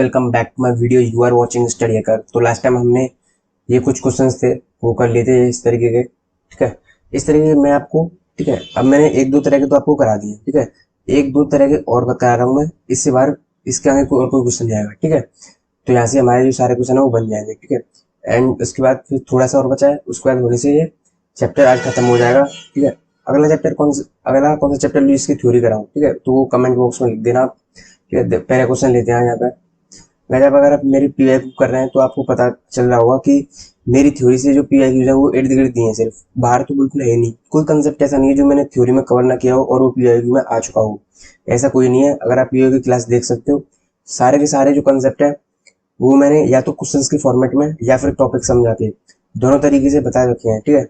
Welcome back to my video. You are watching study hacker. तो last time हमने ये कुछ क्वेश्चंस थे वो कर लिए थे इस तरीके के, ठीक है। इस तरीके के मैं आपको, ठीक है, अब मैंने एक दो तरह के तो आपको करा दिए, ठीक है। एक दो तरह के और करा रहा हूँ मैं, इससे बार इसके आगे कोई और कोई क्वेश्चन नहीं आएगा, ठीक है। तो यहाँ से हमारे जो सारे क्वेश्चन है वो बन जाएंगे, ठीक है। एंड उसके बाद फिर थोड़ा सा और बचा है, उसके बाद होने से ये चैप्टर आज खत्म हो जाएगा, ठीक है। अगला कौन सा चैप्टर ली इसकी थ्योरी कराऊं, ठीक है, तो वो कमेंट बॉक्स में लिख देना आप, ठीक है। पहला क्वेश्चन लेते हैं यहाँ पे। जब अगर आप मेरी पीवाईक्यू कर रहे हैं तो आपको पता चल रहा होगा कि मेरी थ्योरी से जो पीवाईक्यूज है वो इर्द गिर्द दिए हैं, सिर्फ बाहर तो बिल्कुल है नहीं। कोई कंसेप्ट ऐसा नहीं है जो मैंने थ्योरी में कवर ना किया हो और वो पीवाईक्यू में आ चुका हो, ऐसा कोई नहीं है। अगर आप पीवाईक्यू क्लास देख सकते हो, सारे के सारे जो कंसेप्ट है वो मैंने या तो क्वेश्चंस के फॉर्मेट में या फिर टॉपिक समझा के दोनों तरीके से बता रखे हैं, ठीक है।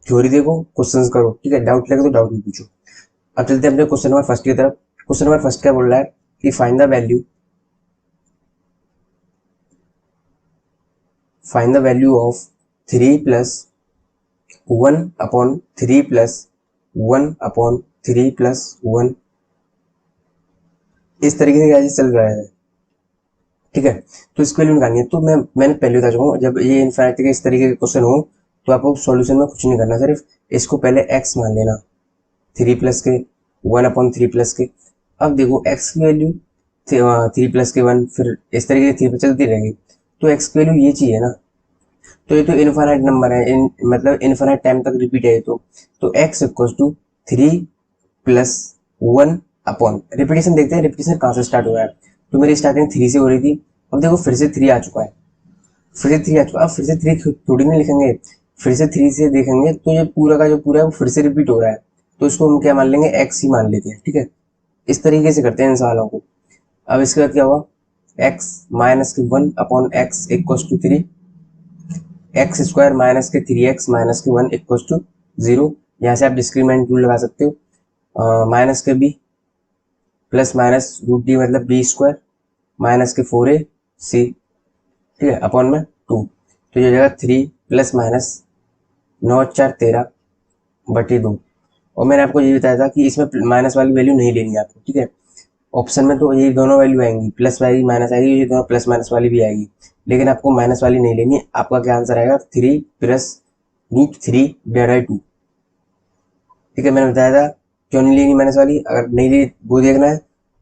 थ्योरी देखो, क्वेश्चंस करो, ठीक है। डाउट लगे तो डाउट नहीं पूछो। अब चलते हैं अपने क्वेश्चन नंबर फर्स्ट की तरफ। क्वेश्चन नंबर फर्स्ट क्या बोल रहा है कि find the value of 3 plus 1 upon 3 plus 1 upon 3 plus 1। इस तरीके से क्या चल रहा है, ठीक है। तो इसको वैल्यू निकालनी है। तो मैंने पहले बता चुका हूँ, जब ये इनफाइनाइट के इस तरीके के क्वेश्चन हो तो आपको सॉल्यूशन में कुछ नहीं करना, सिर्फ इसको पहले x मान लेना, 3 प्लस के 1 अपॉन 3 प्लस के। अब देखो x की वैल्यू 3 प्लस के 1, फिर इस तरीके से 3 पे चलती रहेगी, तो x की वैल्यू ये चाहिए ना। तो ये तो इनफाइनाइट नंबर है, मतलब इनफाइनाइट टाइम तक रिपीट है। तो x equals to 3 plus 1 upon, repetition देखते हैं रिपीटेशन कहाँ से स्टार्ट हो रहा है। तो मेरी स्टार्टिंग 3 से हो रही थी, अब देखो फिर से 3 आ चुका है, फिर से 3 आ चुका है। अब फिर से 3 थोड़ी नहीं लिखेंगे, फिर से 3 से देखेंगे तो ये पूरा का जो पूरा है वो फिर से रिपीट हो रहा है, तो इसको हम क्या मान लेंगे, x ही मान लेते हैं, ठीक है। इस तरीके से करते हैं इन सवालों को। अब इसके बाद क्या हुआ, x माइनस के 1 upon X equals to 3, X square minus के 3x माइनस के 1 इक्वल्स टू 0। यहाँ से आप डिस्क्रीमिनेंट रूल लगा सकते हो, माइनस के b plus minus root D मतलब बी स्क्वायर माइनस के 4ac, ठीक है, अपॉन में 2। तो ये जगह 3 प्लस माइनस 9 4 13 बटे 2। और मैंने आपको ये बताया था कि इसमें माइनस वाली वैल्यू नहीं लेनी है आपको, ठीक है। ऑप्शन में तो ये दोनों वैल्यू आएंगी, प्लस वाली माइनस आएगी, ये दोनों प्लस माइनस वाली भी आएगी, लेकिन आपको माइनस वाली नहीं लेनी है। आपका क्या आंसर आएगा, 3 प्लस रूट 3 डिवाइड 2, ठीक है। मैंने बताया था क्यों नहीं लेनी माइनस वाली, अगर नहीं ली वो देखना है।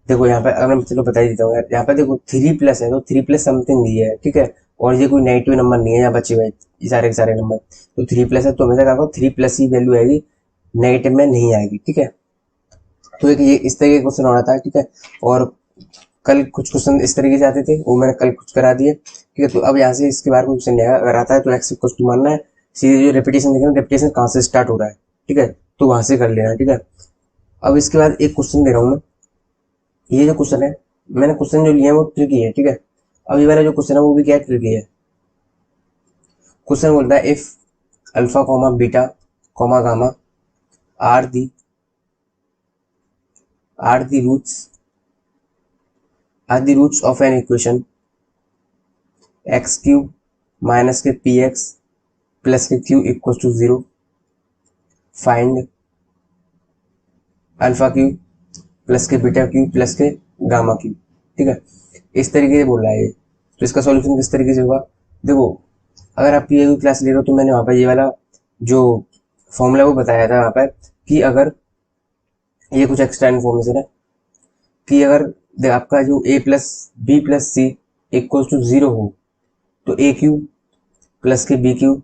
देखो यहाँ पे, अगर मैं चलो बता ही देता हूँ यार, यहाँ पे देखो 3 प्लस है तो 3 प्लस समथिंग दी है, ठीक है। और ये कोई नेगेटिव नंबर नहीं है यहाँ बचे हुए ये सारे के सारे नंबर, तो 3 प्लस है तो हमेशा क्या 3 प्लस ही वैल्यू आएगी, नेगेटिव में नहीं आएगी, ठीक है। तो एक ये इस तरीके का क्वेश्चन हो रहा था, ठीक है। और कल कुछ क्वेश्चन इस तरीके से आते थे, वो मैंने कल कुछ करा दिए, ठीक है। तो अब यहाँ से इसके बारे में क्वेश्चन नहीं आएगा, अगर आता है तो एक्स इक्वल टू मानना है, सीधे जो रेपिटेशन देखना, रेपिटेशन कहाँ से स्टार्ट हो रहा है, ठीक है, तो वहां से कर लेना, ठीक है। अब इसके बाद एक क्वेश्चन दे रहा हूँ मैं, ये जो क्वेश्चन है, मैंने क्वेश्चन जो लिए हैं वो ट्रिकी है, ठीक है। अब ये वाला जो क्वेश्चन है वो भी क्या ट्रिकी है। क्वेश्चन बोलता है if alpha comma beta comma gamma are the roots of an equation X cube minus के पी एक्स प्लस के Q equal to 0, find alpha cube plus के बीटा क्यूब प्लस के गामा क्यूब, ठीक है। इस तरीके से बोल रहा है ये। तो इसका सॉल्यूशन किस तरीके से होगा, देखो अगर आप ये क्लास ले रहे हो तो मैंने वहां पर ये वाला जो फॉर्मूला वो बताया था वहां पर कि अगर ये कुछ एक्स्ट्रा इन्फॉर्मेशन है कि अगर आपका जो a plus B plus C equal to 0 हो तो ए क्यूब प्लस के बी क्यूब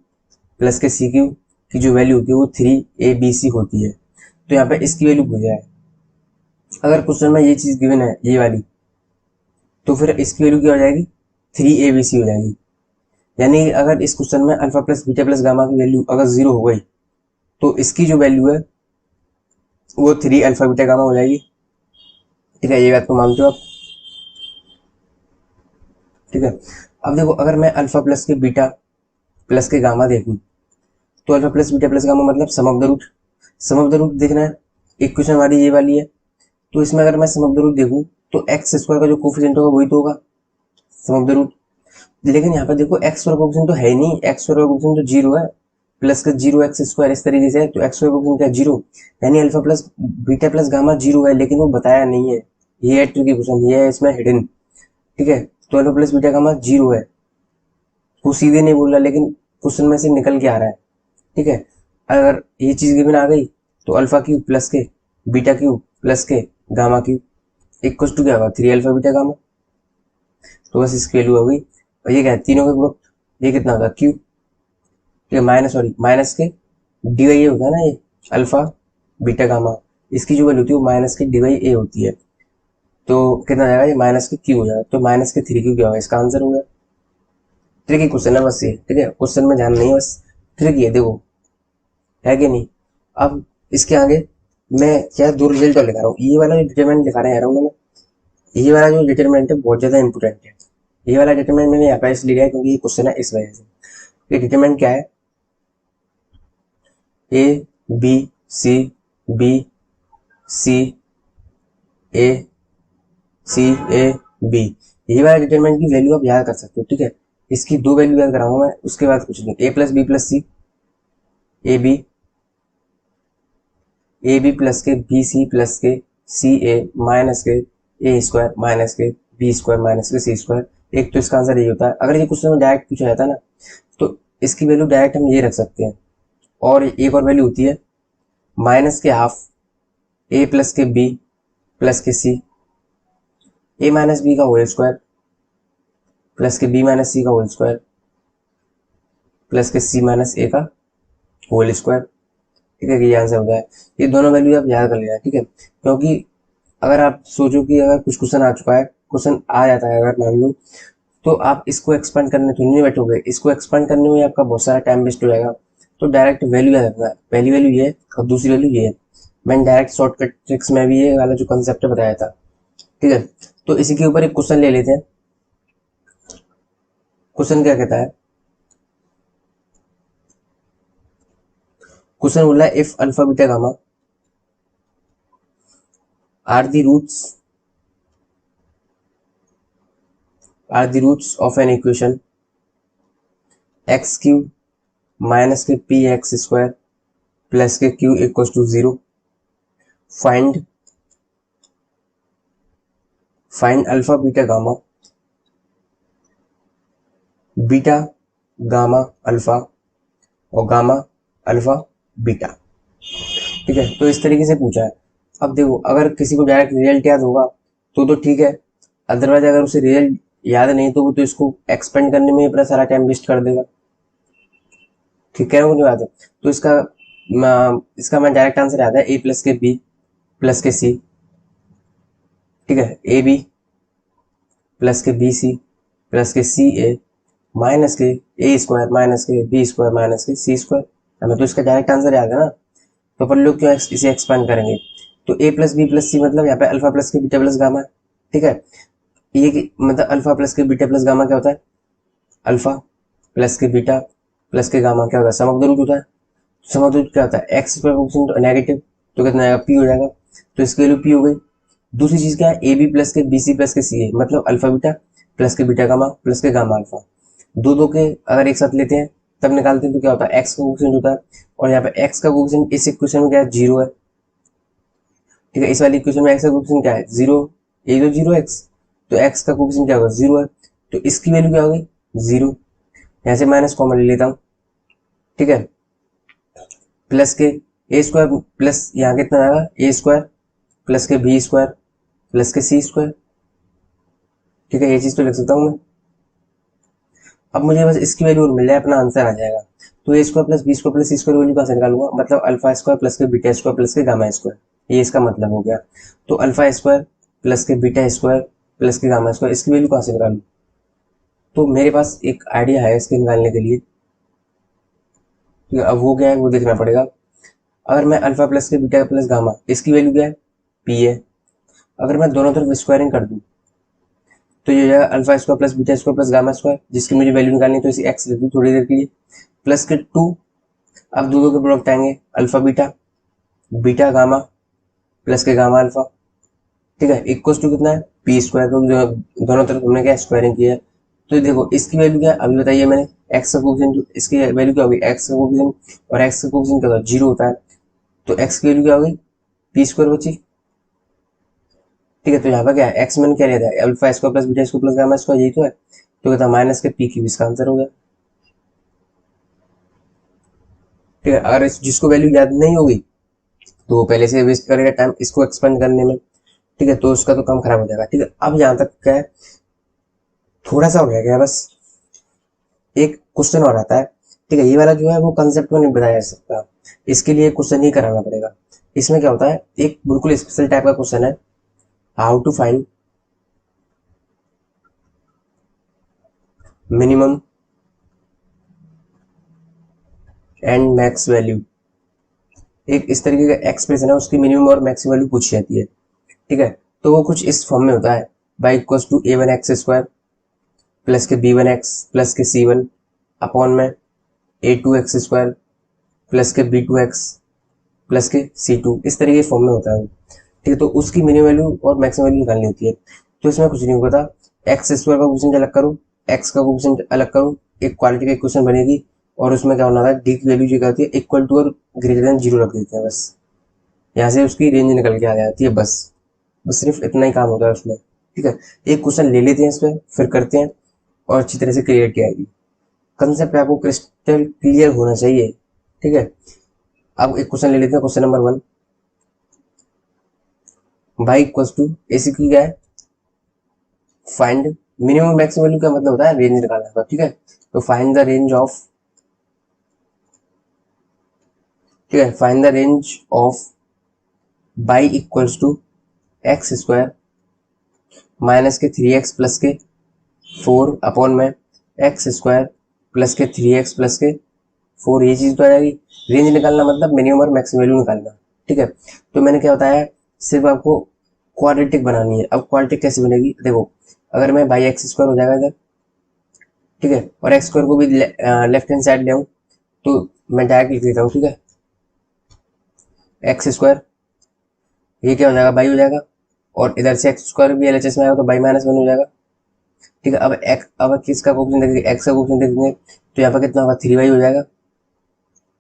प्लस के सी क्यूब की जो वैल्यू होती है वो 3abc होती है। तो यहाँ पे इसकी वैल्यू पूछा है। अगर क्वेश्चन में ये चीज गिवन है ये वाली, तो फिर इसकी वैल्यू क्या हो जाएगी, 3abc हो जाएगी। यानी अगर इस क्वेश्चन में alpha plus beta plus gamma की वैल्यू अगर 0 हो गई तो इसकी जो वैल्यू है वो 3 अल्फा बीटा गामा हो जाएगी, ठीक है। ये बात को मानते हो आप, ठीक है। अब देखो अगर मैं अल्फा प्लस के बीटा प्लस के गामा देखूं तो alpha plus beta plus gamma मतलब sum of the root, sum of the root देखना है। इक्वेशन हमारी ये वाली है, तो इसमें अगर मैं सम ऑफ द रूट देखूं तो एक्स स्क्वायर का जो कोफिशिएंट होगा वही तो होगा सम ऑफ द रूट। लेकिन यहाँ पे देखो एक्स स्क्वायर कोफिशिएंट तो है ही नहीं, एक्स स्क्वायर कोफिशिएंट तो 0 है, प्लस का 0 एक्स स्क्वायर इस तरीके से है, तो एक्स स्क्वायर कोफिशिएंट क्या 0, यानी alpha plus beta plus gamma 0 है, लेकिन वो बताया नहीं है। ये है ट्रिकी क्वेश्चन, ये है इसमें हिडन, ठीक है। तो अल्फा प्लस बीटा गामा 0 है, वो सीधे नहीं बोल रहा लेकिन क्वेश्चन में से निकल के आ रहा है। ठीक है, अगर ये चीज गिवन आ गई तो अल्फा क्यूब प्लस के बीटा क्यूब प्लस के गामा क्यूब इक्वल टू क्या होगा 3 अल्फा बीटा गामा। तो बस इसकी वैल्यू हो गई। और ये क्या है, तीनों का प्रोडक्ट, ये कितना होगा क्यूब, ठीक है, माइनस के डी वाई ए होता है ना, ये अल्फा बीटा गामा, इसकी जो वैल्यू होती है वो माइनस के डी वाई ए होती है। तो कितना जाएगा, ये माइनस के क्यू हो जाएगा, तो माइनस के 3 क्यू क्या होगा, इसका आंसर हो गया। ट्रिकी क्वेश्चन है बस ये, ठीक है, क्वेश्चन में ध्यान नहीं है, बस ट्रिकी है, देखो है कि नहीं। अब इसके आगे मैं क्या दो रिजल्ट लिखा रहा हूँ, ये वाला जो डिटरमिनेंट लिखा रहा हूँ मैं, ये वाला जो डिटरमिनेंट है बहुत ज्यादा इंपोर्टेंट है। ये वाला डिटरमिनेंट मैंने यहाँ पर इसलिए लिया है क्योंकि ये क्वेश्चन है इस वजह से। ये डिटरमिनेंट क्या है, A B C B C A C A B, ये वाला डिटरमिनेंट की वैल्यू आप याद कर सकते हो। ठीक है, इसकी दो वैल्यू याद कराऊंगा मैं, उसके बाद कुछ नहीं। A plus B plus C, A B plus के बी सी प्लस के सी ए माइनस के ए स्क्वायर माइनस के बी स्क्वायर माइनस के सी स्क्वायर। एक तो इसका आंसर यही होता है। अगर ये क्वेश्चन में डायरेक्ट पूछा जाता है ना, तो इसकी वैल्यू डायरेक्ट हम ये रख सकते हैं। और एक और वैल्यू होती है माइनस के हाफ ए प्लस के बी प्लस के सी, ए माइनस बी का होल स्क्वायर प्लस के बी माइनस सी का होल स्क्वायर प्लस के सी माइनस ए का होल स्क्वायर। ठीक है, ये आंसर होता है। ये दोनों वैल्यू आप याद कर लेना, ठीक है, क्योंकि अगर आप सोचो कि अगर कुछ क्वेश्चन आ चुका है, क्वेश्चन आ जाता है अगर मान लो, तो आप इसको एक्सपेंड करने तो नहीं बैठोगे, इसको एक्सपेंड करने में आपका बहुत सारा टाइम वेस्ट हो जाएगा। तो डायरेक्ट वैल्यू याद रखना है, पहली वैल्यू ये है और दूसरी वैल्यू ये है। मैंने डायरेक्ट शॉर्टकट ट्रिक्स में भी ये वाला जो कंसेप्ट बताया था। ठीक है, तो इसी के ऊपर एक क्वेश्चन ले लेते हैं। क्वेश्चन क्या कहता है, क्वेश्चन बोला है if alpha beta gamma are the roots of an equation X cube minus के पी एक्स स्क्वायर प्लस के Q equal to 0, find alpha beta gamma alpha और गामा अल्फा बीटा। ठीक है, तो इस तरीके से पूछा है। अब देखो, अगर किसी को डायरेक्ट रिजल्ट याद होगा तो ठीक है, अदरवाइज अगर उसे रिजल्ट याद नहीं तो वो तो इसको एक्सपेंड करने में अपना सारा टाइम वेस्ट कर देगा। ठीक है, नहीं बात है। तो इसका मैं डायरेक्ट आंसर याद है, ए प्लस के बी प्लस के सी। ठीक है, ए बी प्लस के बी सी प्लस के सी ए माइनस के ए स्क्वायर माइनस के बी स्क्वायर माइनस के सी स्क्वायर। हमें तो इसका डायरेक्ट आंसर याद है ना, तो अपन लोग क्यों इसे एक्सपेंड करेंगे। तो ए प्लस बी प्लस सी मतलब यहाँ पे अल्फा प्लस के बीटा प्लस गामा है। ठीक है, ये मतलब अल्फा प्लस के बीटा प्लस गामा क्या होता है, अल्फा प्लस के बीटा प्लस के गामा क्या होता है, सम ऑफ द रूट होता है। सम ऑफ द रूट क्या होता है, एक्स स्क्वायर कोएफिशिएंट नेगेटिव, तो कितना आएगा, पी हो जाएगा। तो इसकी वैल्यू पी हो गई। दूसरी चीज क्या है, ए बी प्लस के बी सी प्लस के सी ए मतलब अल्फा बीटा प्लस के बीटा गामा प्लस के गामा अल्फा। दो के अगर एक साथ लेते हैं तब निकालते हैं तो क्या होता है, एक्स का कोएफिशिएंट होता है। और यहाँ पे एक्स का कोएफिशिएंट इस इक्वेशन में क्या है, 0 है। ठीक है, इस वाली इक्वेशन में एक्स का कोएफिशिएंट क्या है, 0। ये जो 0 एक्स, तो एक्स का कोएफिशिएंट क्या होगा, 0 है। तो इसकी वैल्यू क्या होगी, 0। यहाँ से माइनस कॉमन ले लेता हूँ। ठीक है, प्लस के ए स्क्वायर प्लस यहाँ कितना आएगा, ए स्क्वायर प्लस के बी स्क्वायर प्लस के सी स्क्वायर। ठीक है, ये चीज तो लिख सकता हूँ मैं। अब मुझे बस इसकी वैल्यू मिल जाए, अपना आंसर आ जाएगा। तो A square plus B square plus C square value कहाँ से निकालूंगा, मतलब अल्फा स्क्वायर प्लस के बीटा स्क्वायर प्लस के गामा स्क्वायर, ये इसका मतलब हो गया। तो अल्फा स्क्वायर प्लस के बीटा स्क्वायर प्लस के गामा स्क्वायर, इसकी वैल्यू कहाँ से निकालू। तो मेरे पास एक आइडिया है इसके निकालने के लिए। ठीक है, अब वो क्या है वो देखना पड़ेगा। अगर मैं अल्फा प्लस के बीटा प्लस गामा, इसकी वैल्यू क्या है, पी है। अगर मैं दोनों तरफ स्क्वायरिंग कर दूं तो ये जाएगा alpha square plus beta square plus gamma square, जिसकी मुझे वैल्यू निकालनी है, तो इसे एक्स लिख दूं थोड़ी देर के लिए, प्लस के 2। अब दो के प्रोडक्ट आएंगे, alpha beta beta gamma plus के गामा अल्फा। ठीक है, इक्वल टू कितना है, पी स्क्वायर, क्योंकि दोनों तरफ हमने क्या स्क्वायरिंग की है। तो देखो इसकी वैल्यू क्या है, अभी बताइए मैंने, एक्स का कोएफिशिएंट, इसकी वैल्यू क्या होगी, एक्स का कोएफिशिएंट, और एक्स का कोएफिशिएंट क्या होता है, 0 होता है। तो एक्स की वैल्यू क्या होगी, पी स्क्वायर बची। ठीक है, तो यहाँ पर क्या है, एक्स मैंने क्या लिया था, alpha square plus beta square plus gamma square, यही तो है, तो कहता है माइनस के पी क्यूब, इसका आंसर हो गया। ठीक है, अगर जिसको वैल्यू याद नहीं होगी तो वो पहले से वेस्ट करेगा टाइम इसको एक्सपेंड करने में। ठीक है, तो उसका तो काम खराब हो जाएगा। ठीक है, अब यहाँ तक क्या है, थोड़ा सा हो रह गया बस, एक क्वेश्चन और आता है। ठीक है, ये वाला जो है वो कंसेप्ट में नहीं बताया जा सकता, इसके लिए क्वेश्चन ही कराना पड़ेगा। इसमें क्या होता है, एक बिल्कुल स्पेशल टाइप का क्वेश्चन है, how to find minimum and max value. एक इस तरीके का एक्सप्रेशन है, उसकी मिनिमम और मैक्स वैल्यू पूछी जाती है। ठीक है, तो वो कुछ इस फॉर्म में होता है, Y equals to A one X square plus के बी वन एक्स प्लस के सी वन अपॉन में A two X square plus के बी टू एक्स प्लस के सी टू, इस तरीके के फॉर्म में होता है वो। ठीक है, तो उसकी मिनिमम वैल्यू और मैक्सिमम वैल्यू निकालनी होती है। तो इसमें कुछ नहीं होता, एक्स स्क्वायर का क्वेश्चन अलग करो, एक्स का क्वेश्चन अलग करो, एक क्वालिटी का इक्वेशन बनेगी, और उसमें क्या होना था, डी की वैल्यू जो क्या होती है, इक्वल टू और ग्रेटर देन जीरो रख देते हैं बस, यहाँ से उसकी रेंज निकल के आ जाती है बस। बस सिर्फ इतना ही काम होता है उसमें। ठीक है, एक क्वेश्चन ले लेते हैं इस पर, फिर करते हैं और अच्छी तरह से क्लियर किया जाएगी। कंसेप्ट आपको क्रिस्टल क्लियर होना चाहिए। ठीक है, अब एक क्वेश्चन ले लेते हैं, question number one, Y equals to ऐसी की क्या है, फाइंड मिनिमम मैक्सिमम वैल्यू, का मतलब होता है रेंज निकालना है। ठीक है, तो फाइंड द रेंज ऑफ, ठीक है, find the range of Y equals to X square minus के थ्री एक्स प्लस के फोर अपॉन में एक्स स्क्वायर प्लस के थ्री एक्स प्लस के फोर, ये चीज तो आ जाएगी। रेंज निकालना मतलब मिनिमम और मैक्सिमम वैल्यू निकालना। ठीक है, तो मैंने क्या बताया, सिर्फ आपको क्वाड्रेटिक बनानी है। अब क्वाड्रेटिक कैसे बनेगी, देखो, अगर मैं बाई एक्स स्क्वायर हो जाएगा इधर, ठीक है, और एक्स स्क्वायर को भी लेफ्ट हैंड साइड ले आऊँ, तो मैं डायरेक्ट लिख देता हूँ। ठीक है, एक्स स्क्वायर, ये क्या हो जाएगा, बाई हो जाएगा, और इधर से एक्स स्क्वायर भी एलएचएस में आएगा तो बाई माइनस वन हो जाएगा। ठीक है, अब किसका कोएफिशिएंट देखेंगे, एक्स का कोएफिशिएंट देखेंगे, तो यहाँ पर कितना होगा, थ्री वाई हो जाएगा।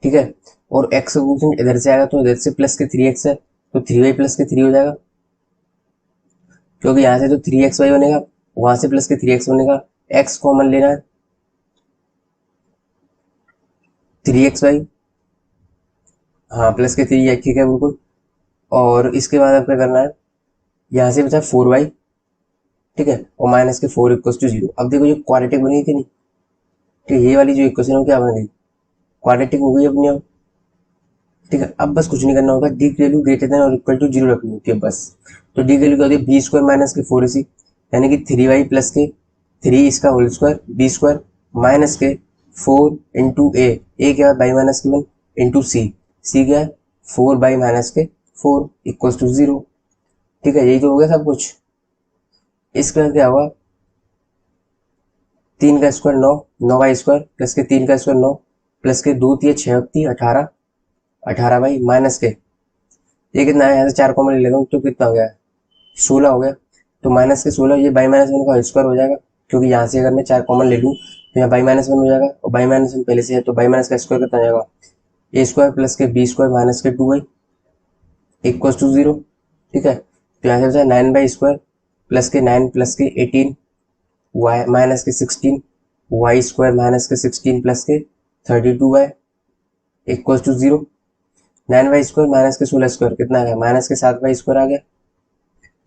ठीक है, और एक्स का कोएफिशिएंट इधर से आएगा तो इधर से प्लस के थ्री एक्स है, तो थ्री वाई प्लस के थ्री हो जाएगा, क्योंकि यहाँ से तो थ्री एक्स वाई बनेगा, वहां से प्लस के थ्री एक्स बनेगा, एक्स कॉमन लेना है, थ्री एक्स वाई, हाँ प्लस के थ्री, ठीक है बिल्कुल। और इसके बाद अब क्या करना है, यहाँ से बचा फोर वाई, ठीक है, और माइनस के फोर इक्वल टू जीरो। अब देखो ये क्वाड्रेटिक बनी कि नहीं, ठीक है, ये वाली जो इक्वेशन है क्या बन गई, क्वाड्रेटिक हो गई अपनी अब। ठीक है, अब बस कुछ नहीं करना होगा, डी की वैल्यू ग्रेटर देन और इक्वल टू जीरो रखनी होती है बस। तो डी की वैल्यू क्या होती है, बी स्क्वायर माइनस के फोर सी, यानी कि थ्री वाई प्लस के थ्री इसका whole square B square minus के फोर इंटू ए क्या है बाई माइनस के वन इंटू सी क्या है फोर बाई माइनस के फोर इक्वल टू जीरो। ठीक है, यही तो हो गया सब कुछ। इसके बाद क्या होगा, तीन का स्क्वायर नौ, नौ वाई स्क्वायर प्लस के तीन का स्क्वायर नौ प्लस के दो तिया छः होती अठारह, अठारह बाई माइनस के, ये कितना है, यहाँ से चार कॉमन ले लेता हूँ तो कितना हो गया, सोलह हो गया। तो माइनस के सोलह, ये बाई माइनस वन का स्क्वायर हो जाएगा, क्योंकि यहाँ से अगर मैं चार कॉमन ले लूँ तो यहाँ बाई माइनस वन हो जाएगा, और बाई माइनस वन पहले से है, तो बाई माइनस का स्क्वायर कितना हो जाएगा, ए स्क्वायर प्लस के बी स्क्वायर माइनस के two Y equal to zero. ठीक है, तो यहाँ से बचा नाइन बाई स्क्वायर प्लस के नाइन प्लस के एटीन वाई माइनस के सिक्सटीन वाई स्क्वायर माइनस के सिक्सटीन प्लस के thirty two Y equal to zero. Nine Y square minus के सोलह स्क्वायर कितना आ गया, माइनस के सात वाई स्क्वायर आ गया।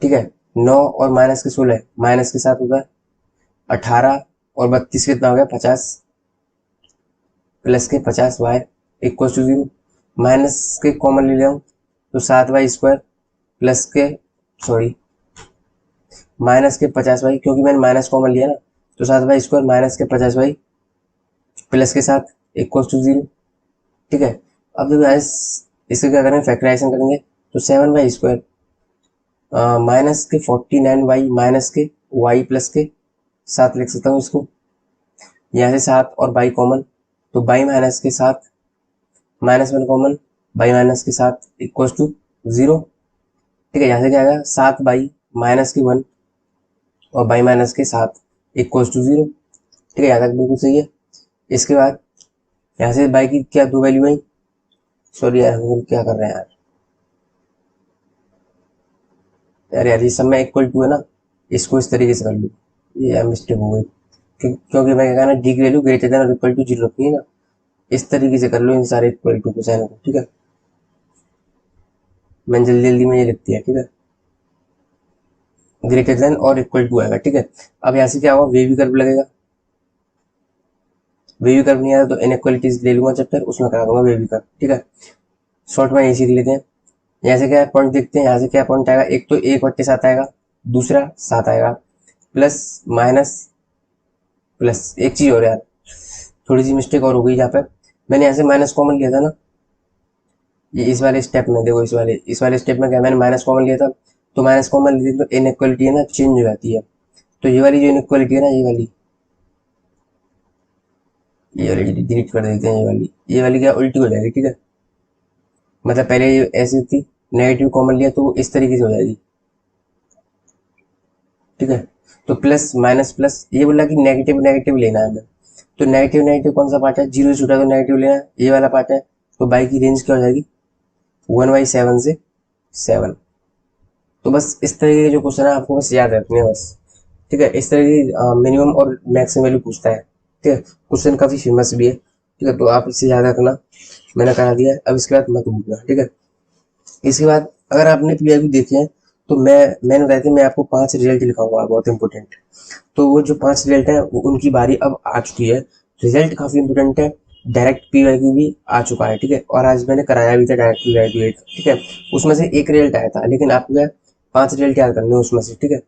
ठीक है, नौ और माइनस के सोलह माइनस के साथ होता है अठारह, और बत्तीस कितना हो गया, पचास प्लस के पचास Y equal to zero. Minus के कॉमन ले लिया तो सात वाई स्क्वायर प्लस के, सॉरी, माइनस के पचास वाई, क्योंकि मैंने माइनस कॉमन लिया ना, तो सात वाई स्क्वायर माइनस के पचास वाई प्लस के साथ इक्वल टू जीरो। ठीक है, अब देखो गाइस, इसके क्या करेंगे, फैक्टराइजेशन करेंगे, तो सेवन वाई स्क्वायर माइनस के फोर्टी नाइन वाई माइनस के वाई प्लस के सात लिख सकता हूँ इसको, यहाँ से सात और बाई कॉमन, तो बाई माइनस के साथ minus one common, by minus के साथ इक्वल टू जीरो। ठीक है, यहाँ से क्या आएगा, सात बाई माइनस के वन और बाई माइनस के साथ इक्वल टू जीरो। ठीक है, यहाँ तक बिल्कुल सही है। इसके बाद यहाँ से बाई की क्या दो वैल्यू आई, सॉरी यार हम लोग क्या कर रहे हैं यार, अरे यार ये सब में इक्वल टू है ना, इसको इस तरीके से कर लूँ, ये मिस्टेक हो गई। क्योंकि मैं क्या ना, डी की वैल्यू ग्रेटर देन और इक्वल टू 0 रखनी है ना, इस तरीके से कर लो इन सारे इक्वल टू को साइन को, ठीक है। मैंने जल्दी जल्दी में ये लिख दिया, ठीक है। ग्रेटर देन और इक्वल टू आएगा, ठीक है। अब यहाँ से क्या होगा, वेवी कर्व लगेगा। वेवी कर्व नहीं आया तो इनइक्वालिटीज ले लूंगा चैप्टर, उसमें करा दूंगा वेवी कर्व, ठीक है। शॉर्ट में ये सीख लेते हैं। यहाँ से क्या पॉइंट देखते हैं, यहाँ से क्या पॉइंट आएगा, एक तो 1/7 आएगा, दूसरा 7 आएगा, प्लस माइनस प्लस। एक चीज और यार, थोड़ी सी मिस्टेक और हो गई यहाँ पे, मैंने यहाँ से माइनस कॉमन लिया था ना, ये इस वाले स्टेप में देखो, इस वाले स्टेप में क्या मैंने माइनस कॉमन लिया था, तो माइनस कॉमन लिए तो इनइक्वालिटी है ना चेंज हो जाती है। तो ये वाली जो इनइक्वालिटी है ना, ये वाली डिलीट कर देते हैं, ये वाली क्या उल्टी हो जाएगी, ठीक है। मतलब पहले ये ऐसी थी, नेगेटिव कॉमन लिया तो वो इस तरीके से हो जाएगी, ठीक है। तो प्लस माइनस प्लस, ये बोला कि नेगेटिव नेगेटिव लेना है हमें, तो नेगेटिव नेगेटिव कौन सा पार्ट है, 0 से छूटा तो नेगेटिव लेना है, ये वाला पार्ट है। तो बाई की रेंज क्या हो जाएगी, 1/7 से 7। तो बस इस तरीके के जो क्वेश्चन है आपको बस याद रखने हैं बस, ठीक है। इस तरह की मिनिमम और मैक्सिमम वैल्यू पूछता है, ठीक है। क्वेश्चन काफी फेमस भी है, ठीक है। तो आप इसे याद रखना, मैंने करा दिया है, अब इसके बाद मत भूलना, ठीक है। इसके बाद अगर आपने पीआईक्यू देखे हैं, तो मैंने बताया था, मैं आपको 5 रिजल्ट लिखाऊंगा बहुत इंपॉर्टेंट। तो वो जो 5 रिजल्ट है वो उनकी बारी अब आ चुकी है। रिजल्ट काफी इंपॉर्टेंट है, डायरेक्ट पीआईक्यू भी आ चुका है, ठीक है। और आज मैंने कराया भी था डायरेक्ट पीआईक्यू एक, ठीक है। उसमें से एक रिजल्ट आया था, लेकिन आपको क्या 5 रिजल्ट याद करने हैं उसमें से, ठीक है।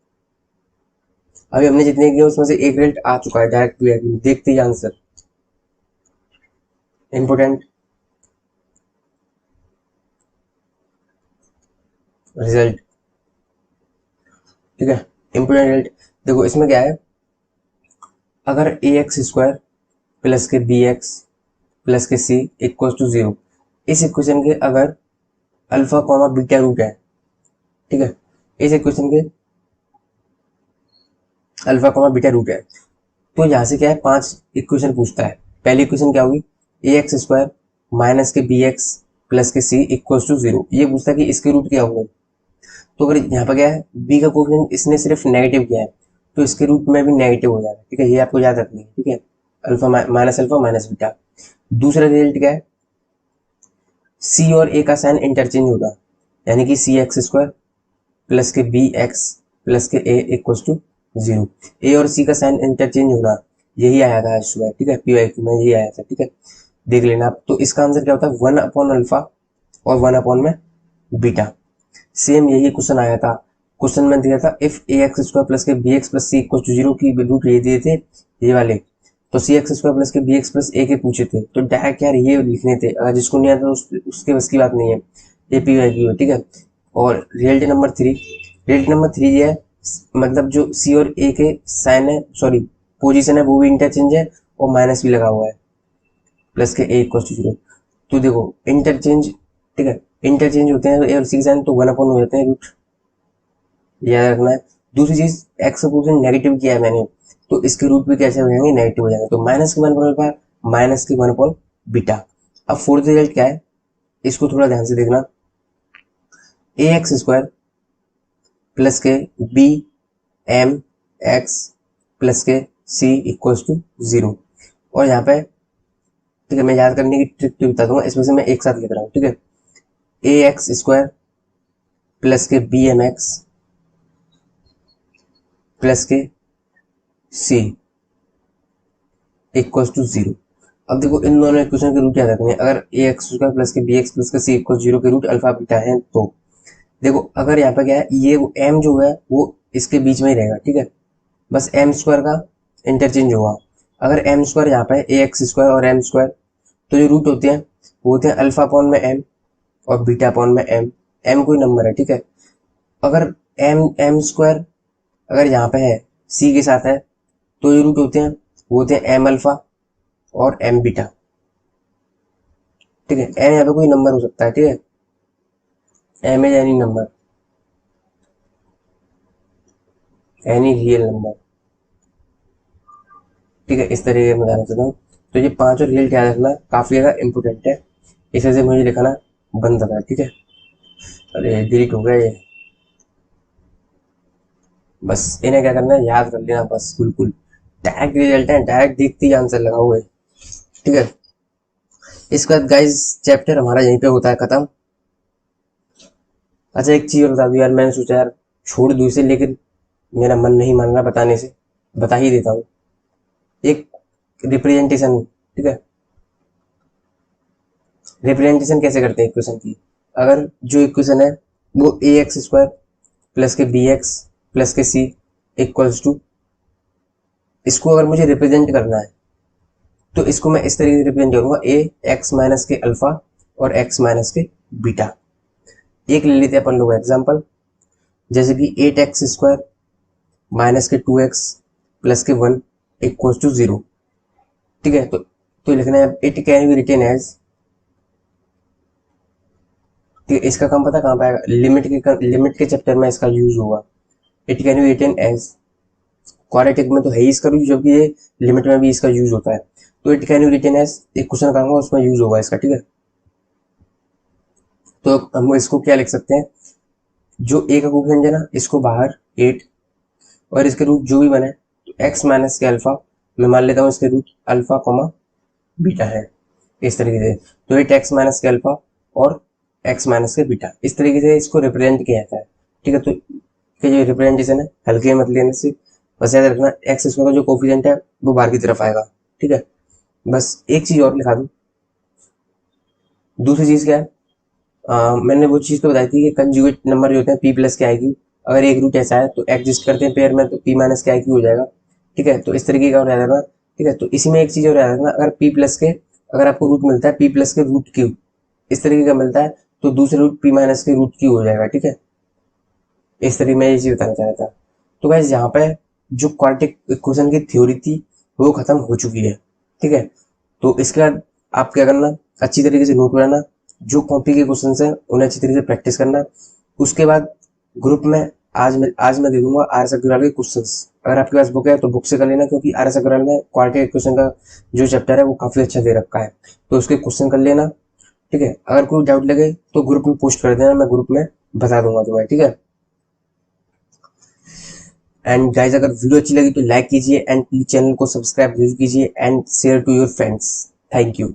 अभी हमने जितने किए उसमें से एक रिजल्ट आ चुका है डायरेक्ट पीआईक्यू, देखते ही आंसर इंपॉर्टेंट रिजल्ट, ठीक है। इंपॉर्टेंट रिजल्ट देखो, इसमें क्या है, अगर ए एक्स स्क्वायर प्लस के बी एक्स प्लस के सी इक्वल टू 0, इस इक्वेशन के अगर अल्फा कॉमा बीटा रूट है, ठीक है। इस इक्वेशन के अल्फा कॉमा बीटा रूट है, तो यहाँ से क्या है, 5 इक्वेशन पूछता है। पहली इक्वेशन क्या होगी, ए एक्स स्क्वायर माइनस के बी एक्स प्लस के सी इक्वल टू 0, ये पूछता है कि इसके रूट क्या होंगे। तो अगर यहाँ पर क्या है, बी का कोफिशिएंट इसने सिर्फ नेगेटिव किया है, तो इसके रूट में भी नेगेटिव हो जाएगा, ठीक है। ये आपको याद रखनी है, ठीक है। Alpha minus beta. दूसरा रिजल्ट क्या है, सी और ए का साइन इंटरचेंज होगा, यानी कि सी एक्स स्क्वायर प्लस के बी एक्स प्लस के ए इक्वल टू 0। ए और सी का साइन इंटरचेंज होना, यही आया था सुबह, ठीक है। पीवाईक्यू में यही आया था, ठीक है। देख लेना आप। तो इसका आंसर क्या होता है, 1/अल्फा और 1 में बीटा। सेम यही क्वेश्चन आया था, क्वेश्चन में दिया था if A X square plus के B X plus C equal to 0 की रूट ये दिए थे, ये वाले। तो सी एक्स स्क्वायर प्लस के बी एक्स प्लस ए के पूछे थे, तो डायरेक्ट यार ये लिखने थे, अगर जिसको नहीं आता उसके बस की बात नहीं है, ये पीवाईक्यू है, ठीक है। और रियलिटी नंबर 3 ये है, मतलब जो सी और ए के साइन है, सॉरी पोजीशन है, वो भी इंटरचेंज है और माइनस भी लगा हुआ है, प्लस के ए इक्वल टू 0। तो देखो इंटरचेंज, ठीक है, इंटरचेंज होते हैं ए और सी के साइन, तो 1 हो जाते हैं रूट, याद रखना है। दूसरी चीज, एक्स का पोजीशन नेगेटिव किया है मैंने, तो इसके रूट भी कैसे हो जाएंगे, नेगेटिव हो जाएंगे। तो माइनस के 1/अल्फा माइनस के 1/बीटा। अब फोर्थ रिजल्ट क्या है, इसको थोड़ा ध्यान से देखना, ए एक्स स्क्वायर प्लस के बी एम एक्स प्लस के सी इक्वल्स टू 0। और यहाँ पे, ठीक है, मैं याद करने की ट्रिक भी बता दूंगा, इसमें से मैं एक साथ लिख रहा हूँ, ठीक है। ए एक्स स्क्वायर प्लस के बी एम एक्स प्लस के सी इक्वल्स टू 0। अब देखो इन दोनों इक्वेशन के रूट याद रखने हैं, अगर ए एक्स स्क्वायर प्लस के बी एक्स प्लस के सी इक्वल 0 के रूट अल्फा बीटा है, तो देखो अगर यहाँ पे क्या है, ये एम जो है वो इसके बीच में ही रहेगा, ठीक है। बस एम स्क्वायर का इंटरचेंज होगा। अगर एम स्क्वायर यहाँ पे ए एक्स स्क्वायर और एम स्क्वायर, तो जो रूट होते हैं वो होते हैं अल्फा अपॉन में एम और बीटा अपॉन में एम। एम कोई नंबर है, ठीक है। अगर एम एम स्क्वायर अगर यहाँ पे है, सी के साथ है, तो ये रूट होते हैं, वो होते हैं एम अल्फा और एम बीटा, ठीक है। एम यहाँ पे कोई नंबर हो सकता है, ठीक है। M is any number, any real number, ठीक है। इस तरीके में बताना चाहता हूँ। तो ये 5 रिजल्ट याद रखना, काफी ज्यादा इंपॉर्टेंट है, इस वजह से मुझे लिखाना बनता था, ठीक है। अरे डिलीट हो गया ये, बस इन्हें क्या करना है, याद कर लेना बस, बिल्कुल डायरेक्ट रिजल्ट है, डायरेक्ट देखते ही आंसर लगा हुआ है। ठीक है, इसके बाद गाइस चैप्टर हमारा यहीं पे होता है खत्म। अच्छा एक चीज और बता दूं यार, मैंने सोचा यार छोड़ दूं इसे, लेकिन मेरा मन नहीं मान रहा बताने से, बता ही देता हूँ। एक रिप्रेजेंटेशन, ठीक है, रिप्रेजेंटेशन कैसे करते हैं इक्वेशन की। अगर जो इक्वेशन है वो ए एक्स स्क्वायर प्लस के बी एक्स प्लस के सी इक्वल्स टू, इसको अगर मुझे रिप्रेजेंट करना है तो इसको मैं इस तरीके से रिप्रेजेंट करूंगा, ए एक्स माइनस के अल्फा और एक्स माइनस के बीटा। एक ले लेते हैं अपन लोग एग्जाम्पल, जैसे कि एट एक्स स्क्वायर माइनस के टू एक्स प्लस के वन इक्वल्स टू जीरो। ठीक है, तो लिखना है it can be written as, ठीक है, इसका काम पता कहाँ पे आएगा, लिमिट के चैप्टर में इसका यूज होगा। It can be written as, quadratic में तो है ही इसका यूज, जबकि ये लिमिट में भी इसका यूज होता है। तो it can be written as, एक क्वेश्चन करूंगा उसमें यूज होगा इसका। ठीक है, तो हम इसको क्या लिख सकते हैं, जो ए का कोफिशिएंट है ना, इसको बाहर एट, और इसके रूट जो भी बने, तो एक्स माइनस के अल्फा, मैं मान लेता हूँ इसके रूट अल्फा कॉमा बीटा है, इस तरीके से। तो एट एक्स माइनस के अल्फा और एक्स माइनस के बीटा, इस तरीके से इसको रिप्रेजेंट किया जाता है। ठीक है, तो ये रिप्रेजेंटेशन है, हल्के मत लेने से, बस याद रखना एक्स स्क्वायर का जो कोफिशिएंट है वो बाहर की तरफ आएगा। ठीक है, बस एक चीज और लिखा दूं, दूसरी चीज क्या है, मैंने वो चीज तो बताई थी कि कंजुगेट नंबर जो होते हैं पी प्लस के आई क्यू, अगर एक रूट ऐसा है तो एग्जिस्ट करते हैं पेयर में, तो पी माइनस के आई क्यू हो जाएगा। ठीक है, तो इस तरीके का और याद रखना। ठीक है, तो इसी में एक चीज और याद रखना, अगर पी प्लस के, अगर आपको रूट मिलता है पी प्लस के रूट क्यू, इस तरीके का मिलता है, तो दूसरे रूट पी माइनस के रूट क्यू हो जाएगा। ठीक है, इस तरीके मैं ये चीज बताना चाह रहा था। तो गाइस यहाँ पे जो क्वाड्रेटिक इक्वेशन की थ्योरी थी वो खत्म हो चुकी है। ठीक है, तो इसके बाद आप क्या करना, अच्छी तरीके से नोट बनाना, जो कॉपी के क्वेश्चन है उन्हें अच्छी तरीके से प्रैक्टिस करना। उसके बाद ग्रुप में आज मैं दे दूंगा आर एस अग्रवाल के क्वेश्चंस, अगर आपके पास बुक है तो बुक से कर लेना, क्योंकि आर एस अग्रवाल में क्वाड्रेटिक इक्वेशन का जो चैप्टर है वो काफी अच्छा दे रखा है, तो उसके क्वेश्चन कर लेना। ठीक है, अगर कोई डाउट लगे तो ग्रुप में पोस्ट कर देना, मैं ग्रुप में बता दूंगा तुम्हें। ठीक है, एंड गाइज अगर वीडियो अच्छी लगी तो लाइक कीजिए, एंड प्लीज चैनल को सब्सक्राइब जरूर कीजिए, and share to your friends. Thank you.